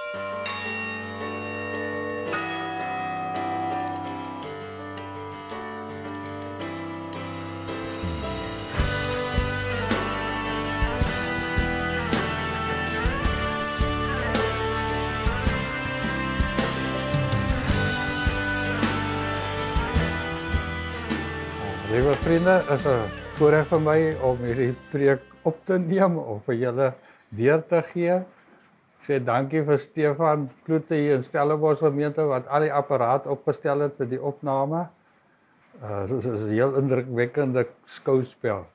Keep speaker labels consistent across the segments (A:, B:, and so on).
A: Liewe vriende, is 'n voorreg vir my om hierdie preek op te neem of vir julle deur te gee. Ek sê dankie vir Stefan Kloete hier in Stellenbosch gemeente wat al die apparaat opgestel het vir die opname. Dit is 'n heel indrukwekkende skouspel.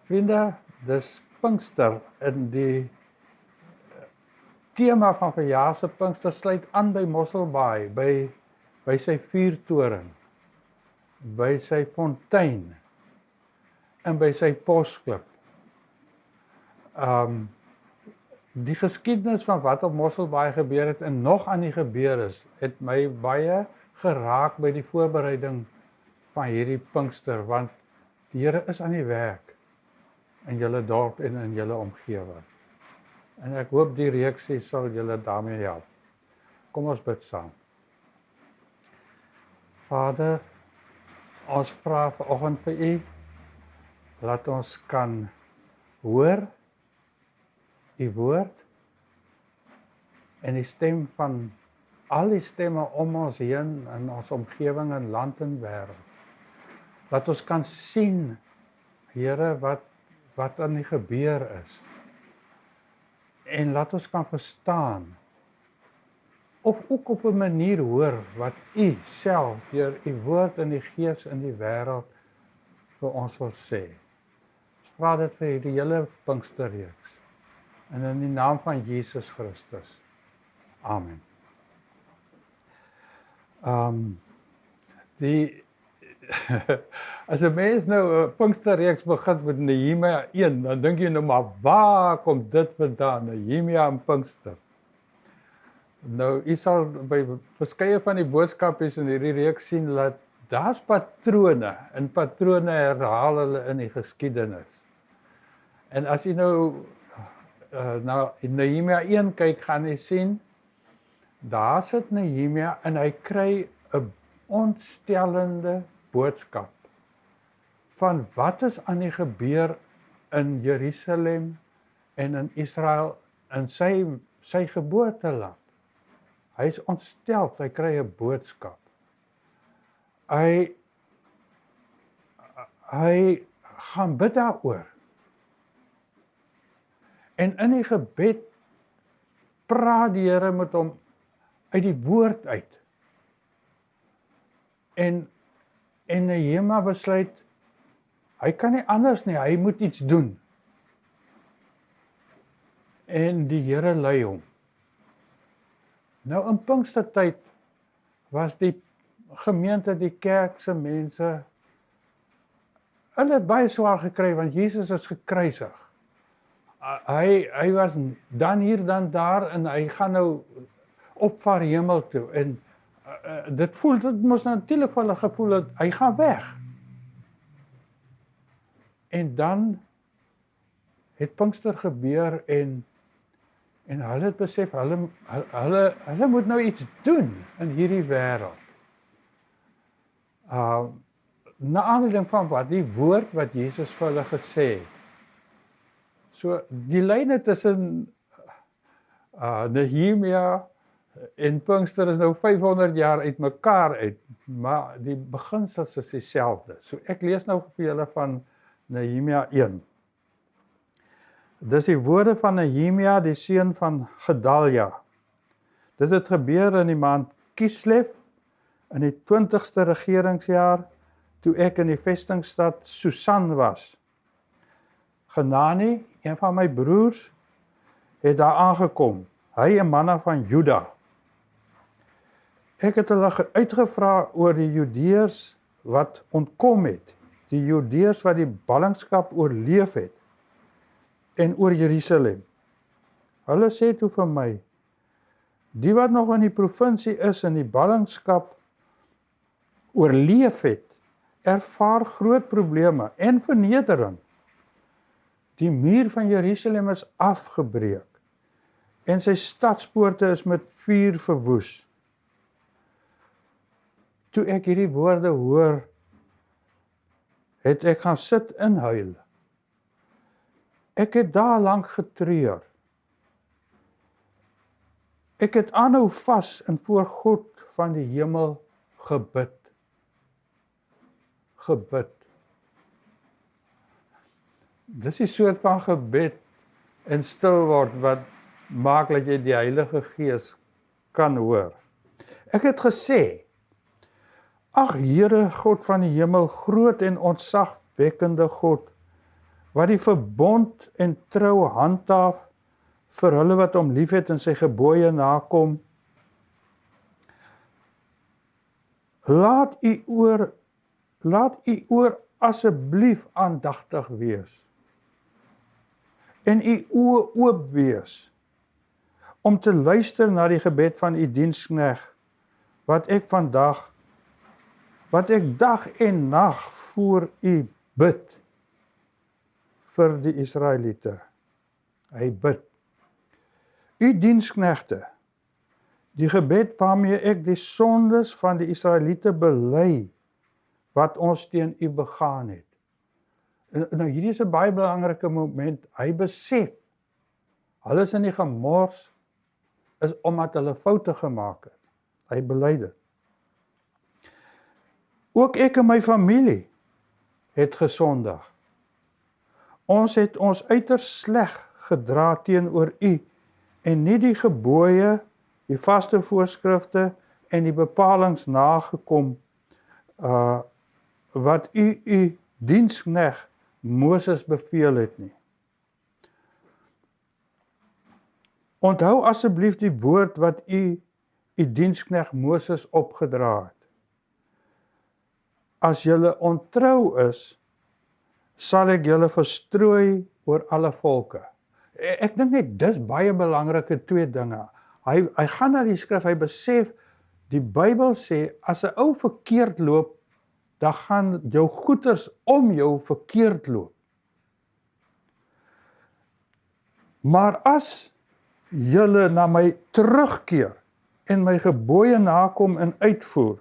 A: Vriende, dis Pinkster in die tema van verjaar se Pinkster sluit aan by Mosselbaai, by sy vuurtoring, by sy fontein en by sy posklip. Die geskiedenis van wat op Mosselbaai gebeur het en nog aan die gebeur is, het my baie geraak by die voorbereiding van hierdie Pinkster, want die Here is aan die werk in julle dorp en in julle omgewing. En ek hoop die reaksie sal julle daarmee help. Kom ons bid saam. Vader, ons vra vanoggend vir U, laat ons kan hoor U woord en die stem van al die stemme om ons heen in ons omgewing en land en wêreld. Laat ons kan sien, Here, wat aan die gebeur is. En laat ons kan verstaan of ook op 'n manier hoor wat U self deur U woord in die gees in die wêreld vir ons wil sê. Ons vra dit vir die hele Pinksterreeks en in die naam van Jesus Christus. Amen. As 'n mens nou 'n Pinksterreeks begin met Nehemia 1, dan dink jy nou maar waar kom dit vandaan? Nehemia en Pinkster. Nou, u sal by verskeie van die boodskapies in hierdie reeks sien dat daar's patrone en patrone herhaal hulle in die geskiedenis. En as jy nou in Nehemia 1 kyk, gaan jy sien, daar sit Nehemia en hy kry 'n ontstellende boodskap van wat is aan die gebeur in Jerusalem en in Israel in sy geboorteland. Hy is ontstel, hy kry 'n boodskap. Hy gaan bid daaroor. En in die gebed praat die Here met hom uit die woord uit. En Nehemia besluit, hy kan nie anders nie, hy moet iets doen. En die Here lei hom. Nou in Pinkstertyd was die gemeente, die kerk se mense, hulle het baie swaar gekry, want Jesus is gekruisig. Hy was dan hier, dan daar, en hy gaan nou opvaar hemel toe, en dit moes natuurlik vir hulle gevoel dat hy gaan weg. En dan het Pinkster gebeur, en hulle het besef, hulle moet nou iets doen in hierdie wêreld. Na aanleiding van wat die woord wat Jesus vir hulle gesê het. So die lyne tussen Nehemia en Pinkster is nou 500 jaar uitmekaar uit, maar die beginsels is dieselfde. So ek lees nou vir julle van Nehemia 1. Dis die woorde van Nehemia, die seun van Gedalia. Dit het gebeur in die maand Kislev, in die 20ste regeringsjaar, toe ek in die vestingstad Susan was. Hanani, een van my broers, het daar aangekom, hy en manne van Juda. Ek het hulle uitgevra oor die Judeërs wat ontkom het, die Judeërs wat die ballingskap oorleef het, en oor Jerusalem. Hulle sê toe vir my, die wat nog in die provinsie is en die ballingskap oorleef het, ervaar groot probleme en vernedering. Die muur van Jerusalem is afgebreek. en sy stadspoorte is met vuur verwoes. Toe ek hierdie woorde hoor, het ek gaan sit en huil. Ek het daar lank getreur. Ek het aanhou vas en voor God van die hemel gebid. Gebid. Dis die soort van gebed en stil word wat maak dat jy die Heilige Gees kan hoor. Ek het gesê, ag Here God van die hemel, groot en ontzagwekkende God, wat die verbond en trou handhaaf vir hulle wat hom liefhet en sy gebooie nakom. Laat u oor asseblief aandagtig wees en u oë oop wees om te luister na die gebed van u diensknegt wat ek dag en nag voor u bid vir die Israeliete. Hy bid. U diensknegte, die gebed waarmee ek die sondes van die Israeliete bely, wat ons teen u begaan het. Nou hierdie is 'n baie belangrike moment. Hy besef, hulle is in die gemors, is omdat hulle foute gemaak het. Hy bely dit. Ook ek en my familie het gesondig. Ons het ons uiters sleg gedra teenoor u en nie die gebooie, die vaste voorskrifte en die bepalings nagekom wat u diensknegt Moses beveel het nie. Onthou asseblief die woord wat u diensknegt Moses opgedra het. As julle ontrou is, sal ek julle verstrooi oor alle volke. Ek dink net dis baie belangrike twee dinge. Hy gaan na die skrif, hy besef, die Bybel sê, as 'n ou verkeerd loop, dan gaan jou goeders om jou verkeerd loop. Maar as julle na my terugkeer en my gebooie nakom en uitvoer,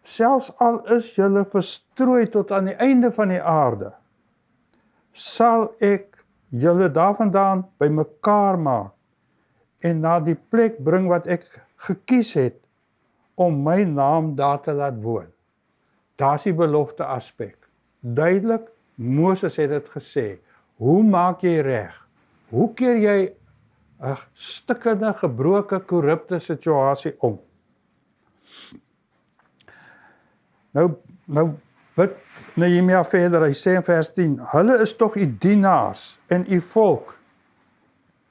A: selfs al is julle verstrooi tot aan die einde van die aarde, sal ek julle daarvandaan bymekaar maak en na die plek bring wat ek gekies het om my naam daar te laat woon. Daar's die belofte aspek. Duidelik, Moses het dit gesê. Hoe maak jy reg? Hoe keer jy 'n stikkende, gebroke, korrupte situasie om? Nou bid Nehemia verder, hy sê in vers 10, hulle is tog u dienaars en u volk,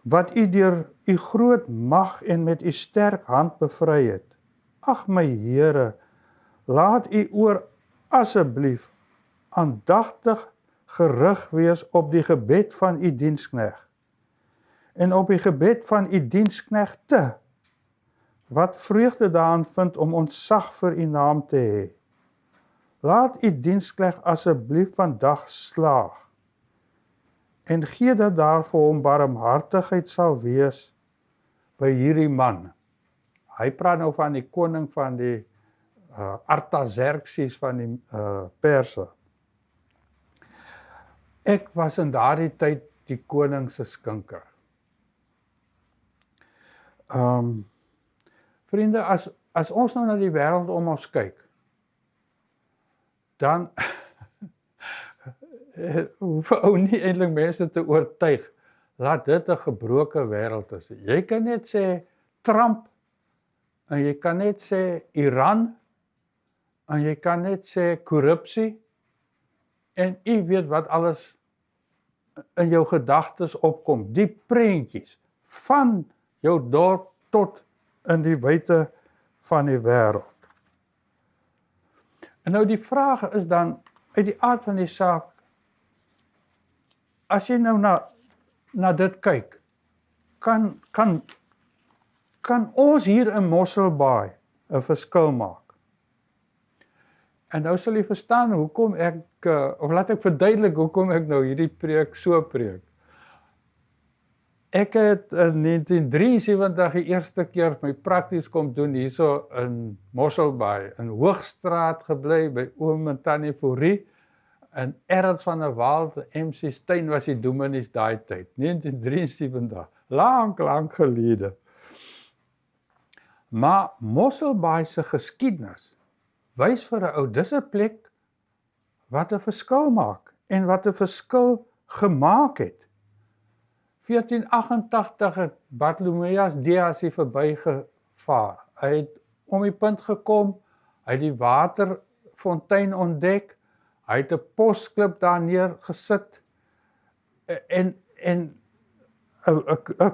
A: wat u deur u groot mag en met u sterk hand bevry het. Ag my Here, laat u oor asseblief aandagtig gerig wees op die gebed van u diensknegt en op die gebed van u diensknegte, wat vreugde daarin vind om ontzag vir u naam te hê. Laat u diensknegt asseblief vandag slaag en gee dat daar vir hom barmhartigheid sal wees by hierdie man. Hy praat nou van die koning van die Artaxerxes van die Perse. Ek was in daardie tyd die koning se skinker. Vriende, as ons nou na die wêreld om ons kyk, dan hoef ou nie eintlik mense te oortuig dat dit 'n gebroke wêreld is. Jy kan net sê Trump, en jy kan net sê Iran, en jy kan net sê korrupsie, en jy weet wat alles in jou gedagtes opkom, die prentjies, van jou dorp tot in die wyte van die wêreld. En nou die vraag is dan, uit die aard van die saak, as jy nou na dit kyk, kan ons hier in Mosselbaai 'n verskil maak. En nou sal jy verstaan hoekom ek, of laat ek verduidelik hoekom ek nou hierdie preek so preek. Ek het in 1973 die eerste keer my prakties kom doen hierso in Mosselbaai, in Hoogstraat gebly by oom en tannie Fourie, en Ernst van der Walt, MC Steyn was die dominees daai tyd, 1973, lank gelede. Maar Mosselbaai se geskiedenis wys vir 'n ou, dis 'n plek wat 'n verskil maak en wat 'n verskil gemaak het. 1488 het Bartholomeus Dias hier verbygevaar. Hy het om die punt gekom, hy het die waterfontein ontdek, hy het 'n posklip daar neergesit en 'n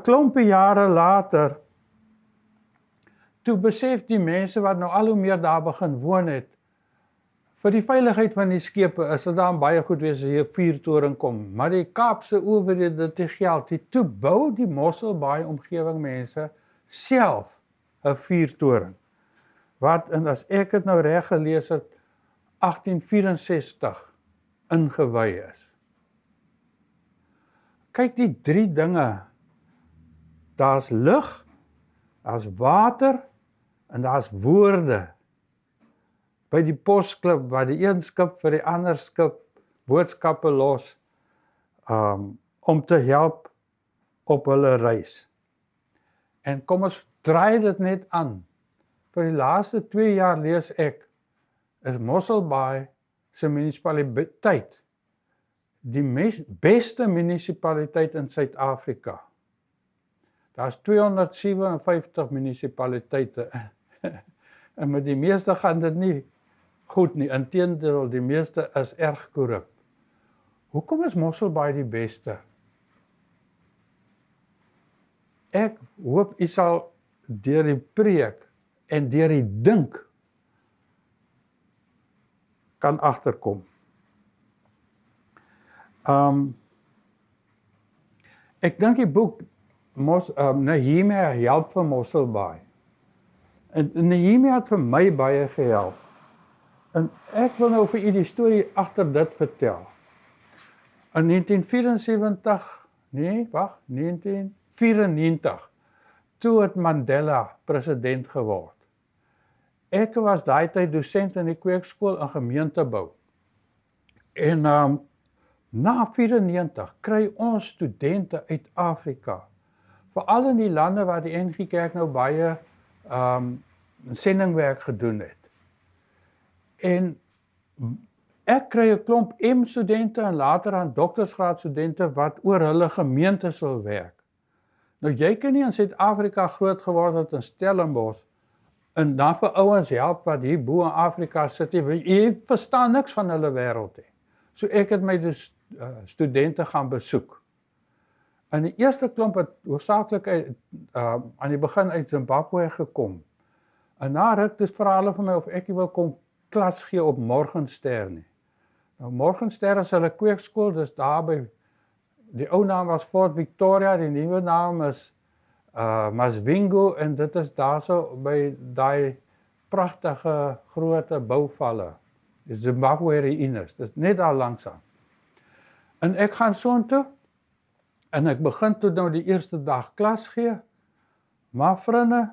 A: klompie jare later, toe besef die mense wat nou al hoe meer daar begin woon het, vir die veiligheid van die skepe is dit dan baie goed wees as hier 'n vuurtoring kom, maar die Kaapse owerhede dit te geld, toe bou die Mosselbaai omgewing mense self 'n vuurtoring, wat, en as ek dit nou reg gelees het, 1864 ingewy is. Kyk die drie dinge, daar's lig, daar's water, en daar's woorde, by die posklip, waar die een skip vir die ander skip boodskappe los, om te help op hulle reis. En kom ons draai dit net aan. Vir die laaste 2 jaar lees ek, is Mosselbaai se munisipaliteit die beste munisipaliteit in Suid-Afrika. Daar's 257 munisipaliteite, en met die meeste gaan dit nie goed nie, inteendeel, die meeste is erg korrup. Hoekom is Mosselbaai die beste? Ek hoop u sal deur die preek en deur die dink kan agterkom. Ek dink die boek Nehemia help vir Mosselbaai. En Nehemia het vir my baie gehelp. En ek wil nou vir u die storie agter dit vertel. In 1994, toe het Mandela president geword. Ek was daai tyd dosent in die kweekskool in gemeentebou. En na 94 kry ons studente uit Afrika, veral in die lande waar die NG Kerk nou baie sendingwerk gedoen het. En ek kry 'n klomp M-studente en later aan doktorsgraadstudente wat oor hulle gemeentes wil werk. Nou jy kan nie in Suid-Afrika groot geword het in Stellenbosch en dan vir ouens help wat hier bo in Afrika sit, jy verstaan niks van hulle wêreld nie. So ek het my dus studente gaan besoek. En die eerste klomp het hoofsaaklik aan die begin uit Zimbabwe gekom. En na ruk dus vra hulle vir my of ek wil kom klas gee op Morgenster nie. Nou Morgenster is hulle kweekskool, dis daar by, die ou naam was Fort Victoria, die nuwe naam is Masvingo, en dit is daarso by daai pragtige groot bouvalle, die Zimbabwe ruïnes, dis net daar langs aan. En ek gaan soontoe, en ek begin toe nou die eerste dag klas gee, maar vriende,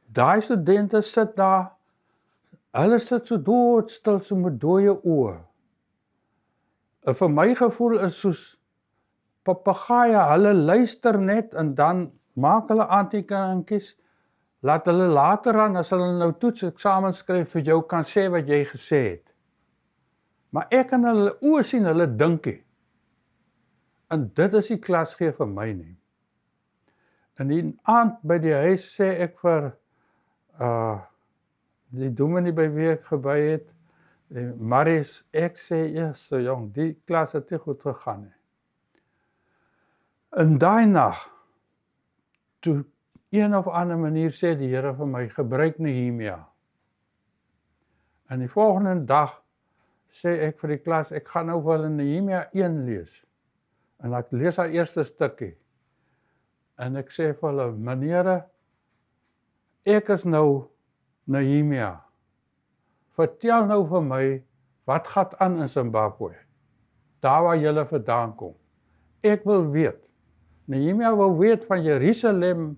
A: daai studente sit daar, hulle sit so doodstil, so met dooie oë. En vir my gevoel is soos papegaaie, hulle luister net en dan maak hulle aantekeningetjies, laat hulle later aan, as hulle nou toets eksamen skryf vir jou, kan sê wat jy gesê het. Maar ek kan hulle oë sien, hulle dinkie. En dit is die klas gee vir my nie. In die aand by die huis sê ek vir die dominee by wie ek gebly het, Maries, ek sê, so jong, die klas het nie goed gegaan nie. In daai nag, toe een of ander manier sê die Here vir my, gebruik Nehemia. En die volgende dag sê ek vir die klas, ek gaan nou vir hulle Nehemia 1 lees. En ek lees haar eerste stukkie. En ek sê vir hulle, meneere, ek is nou Nehemia. Vertel nou vir my, wat gaan aan in Zimbabwe? Daar waar julle vandaan kom. Ek wil weet, Nehemia wou weet van Jerusalem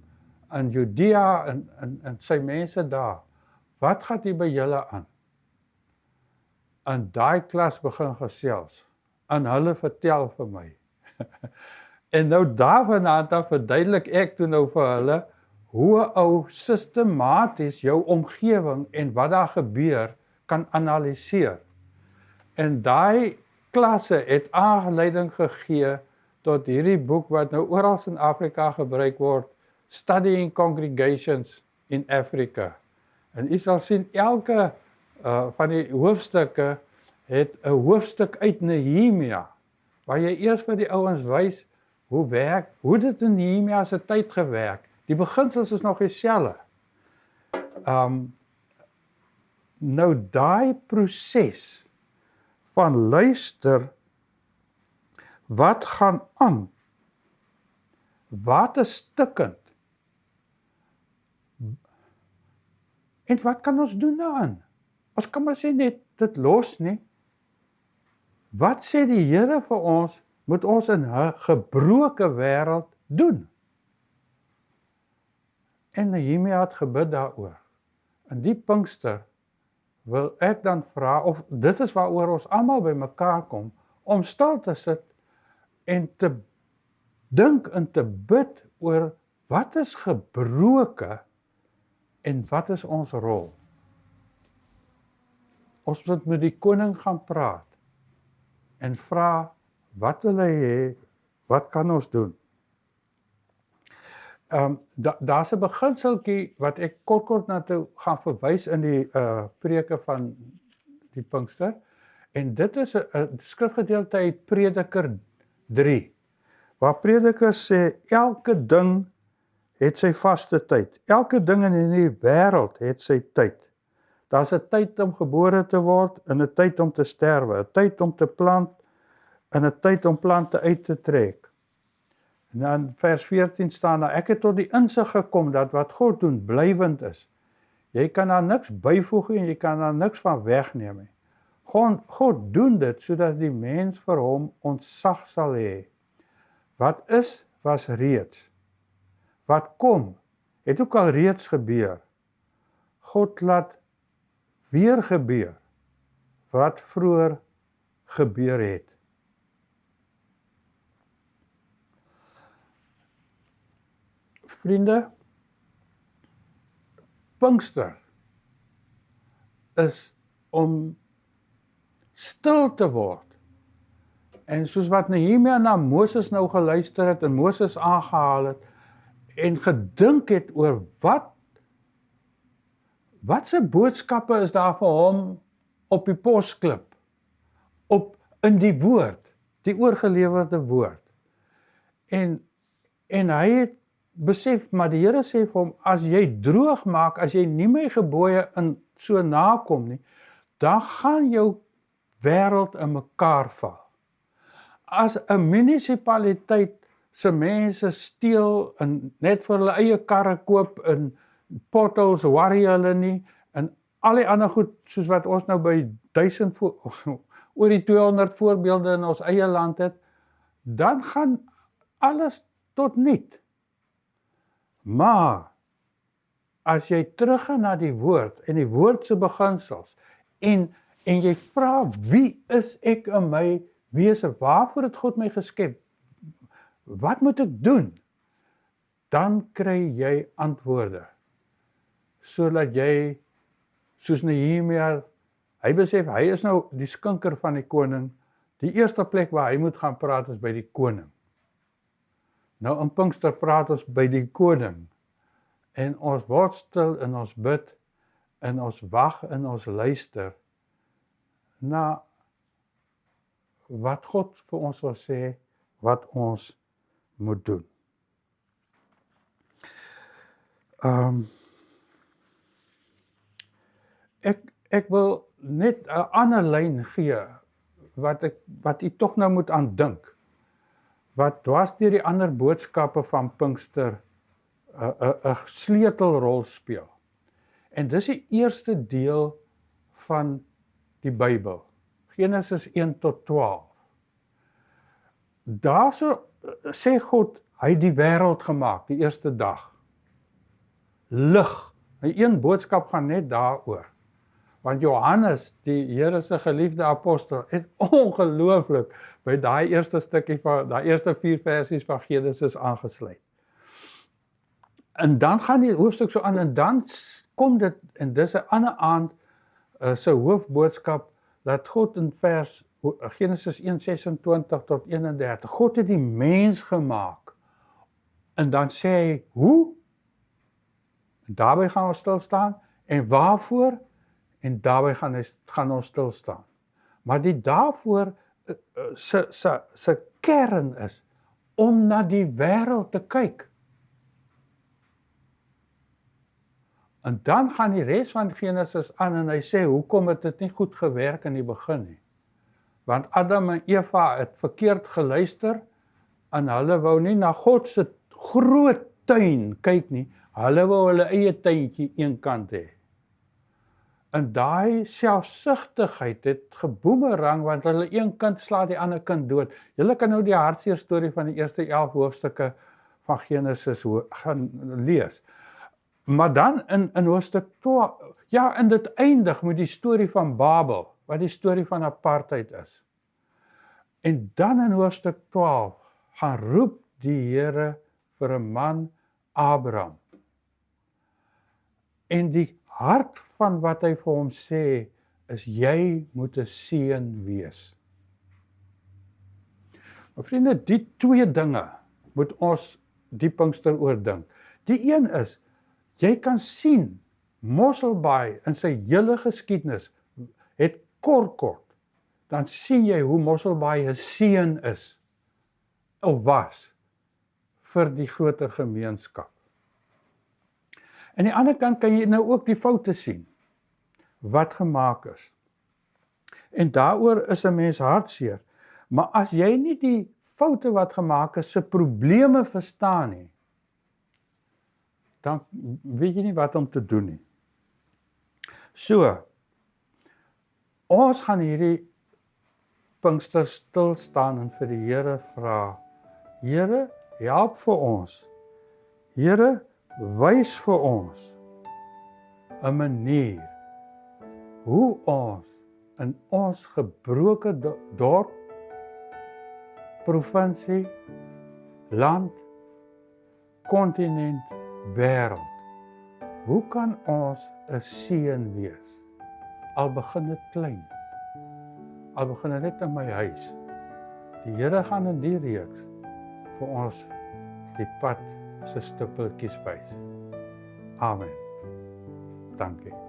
A: en Judea en sy mense daar. Wat gaan hier by julle aan? En daai klas begin gesels. En hulle vertel vir my. En nou daarvandaan af verduidelik ek toe nou vir hulle hoe ou sistematies jou omgewing en wat daar gebeur kan analiseer. En daai klasse het aanleiding gegee tot hierdie boek wat nou oral in Afrika gebruik word, Studying Congregations in Africa. En u sal sien elke van die hoofstukke het 'n hoofstuk uit Nehemia, waar jy eers vir die ouens wys hoe dit in Nehemia se tyd gewerk. Die beginsels is nog dieselfde. Nou daai proses van luister, wat gaan aan? Wat is stikkend? En wat kan ons doen daaraan? Ons kan maar sê net dit los nie. Wat sê die Here vir ons, moet ons in 'n gebroke wêreld doen? En Nehemia het gebid daaroor. In die Pinkster wil ek dan vra, of dit is waaroor ons almal by mekaar kom, om stil te sit en te dink en te bid oor wat is gebroke en wat is ons rol. Ons moet met die koning gaan praat en vra, wat wil hy hê, wat kan ons doen? Daar's 'n beginseltjie wat ek kort na toe gaan verwys in die preke van die Pinkster, en dit is 'n skrifgedeelte uit Prediker 3, waar Prediker sê, elke ding het sy vaste tyd, elke ding in die wêreld het sy tyd. Daar's 'n tyd om gebore te word, en 'n tyd om te sterwe, 'n tyd om te plant, en 'n tyd om plante uit te trek. En dan vers 14 staan daar, ek het tot die insig gekom dat wat God doen blywend is. Jy kan daar niks byvoeg en jy kan daar niks van wegneem nie. God doen dit sodat die mens vir hom ontzag sal hê. Wat is, was reeds. Wat kom, het ook al reeds gebeur. God laat weer gebeur wat vroeër gebeur het. Vriende, Pinkster is om stil te word. En soos wat Nehemia na Moses nou geluister het en Moses aangehaal het en gedink het oor wat se boodskappe is daar vir hom op die posklip, in die woord, die oorgelewerde woord. En hy het besef, maar die Here sê vir hom, as jy droog maak, as jy nie my gebooie in so nakom nie, dan gaan jou wêreld in mekaar val. As 'n munisipaliteit se mense steel en net vir hulle eie karre koop en potholes worry hulle nie, en al die ander goed, soos wat ons nou by 1000 oor die 200 voorbeelde in ons eie land het, dan gaan alles tot niet. Maar, as jy teruggaan na die woord, en die woord se beginsels, en jy vra, wie is ek in my wese, waarvoor het God my geskep, wat moet ek doen, dan kry jy antwoorde, sodat jy, soos Nehemia, hy besef, hy is nou die skinker van die koning, die eerste plek waar hy moet gaan praat is by die koning. Nou in Pinkster praat ons by die koning, en ons word stil en ons bid, en ons wag en ons luister, na wat God vir ons wil sê, wat ons moet doen. Ek wil net 'n ander lyn gee, wat u tog nou moet aandink, wat dwars deur die ander boodskappe van Pinkster 'n sleutelrol speel. En dis die eerste deel van die Bybel, Genesis 1 tot 12. Daarso sê God, Hy het die wêreld gemaak, die eerste dag. Lig. Die een boodskap gaan net daaroor. Want Johannes, die Here se geliefde apostel, het ongelooflik by daai eerste stukkie van daai eerste 4 versies van Genesis aangesluit. En dan gaan die hoofstuk so aan en dan kom dit en dis 'n ander aand se hoofboodskap dat God in Genesis 1:26 tot 31, God het die mens gemaak. En dan sê hy, hoe? En daarby gaan ons stil staan en waarvoor? En daarby gaan ons stil staan. Maar die daarvoor se kern is om na die wêreld te kyk. En dan gaan die res van Genesis aan en hy sê, hoekom het dit nie goed gewerk in die begin nie? Want Adam en Eva het verkeerd geluister en hulle wou nie na God se groot tuin kyk nie, hulle wou hulle eie tuintjie eenkant hê. En daai selfsugtigheid het geboomerang, want hulle een kind slaat die ander kind dood. Julle kan nou die hartseer storie van die eerste 11 hoofstukke van Genesis gaan lees. Maar dan in hoofstuk 12, ja, en dit eindig met die storie van Babel, wat die storie van apartheid is. En dan in hoofstuk 12 gaan roep die Here vir 'n man, Abraham. En die hart van wat hy vir hom sê, is jy moet 'n seun wees. Maar vriende, die twee dinge moet ons die Pinkster oordink. Die een is, jy kan sien, Mosselbaai in sy hele geskiedenis het kort, dan sien jy hoe Mosselbaai 'n seën is, of was, vir die groter gemeenskap. Aan die ander kant kan jy nou ook die foute sien, wat gemaak is. En daaroor is 'n mens hartseer. Maar as jy nie die foute wat gemaak is, se probleme verstaan nie, dan weet jy nie wat om te doen nie. So, ons gaan hierdie Pinkster stil staan en vir die Here vra, Here, help vir ons. Here, wys vir ons 'n manier hoe ons in ons gebroke dorp, provinsie, land, kontinent, wêreld, hoe kan ons 'n seën wees? Al begin dit klein, al begin dit net in my huis. Die Here gaan in die reeks vir ons die pad se stippeltjies wys. Amen. Dankie.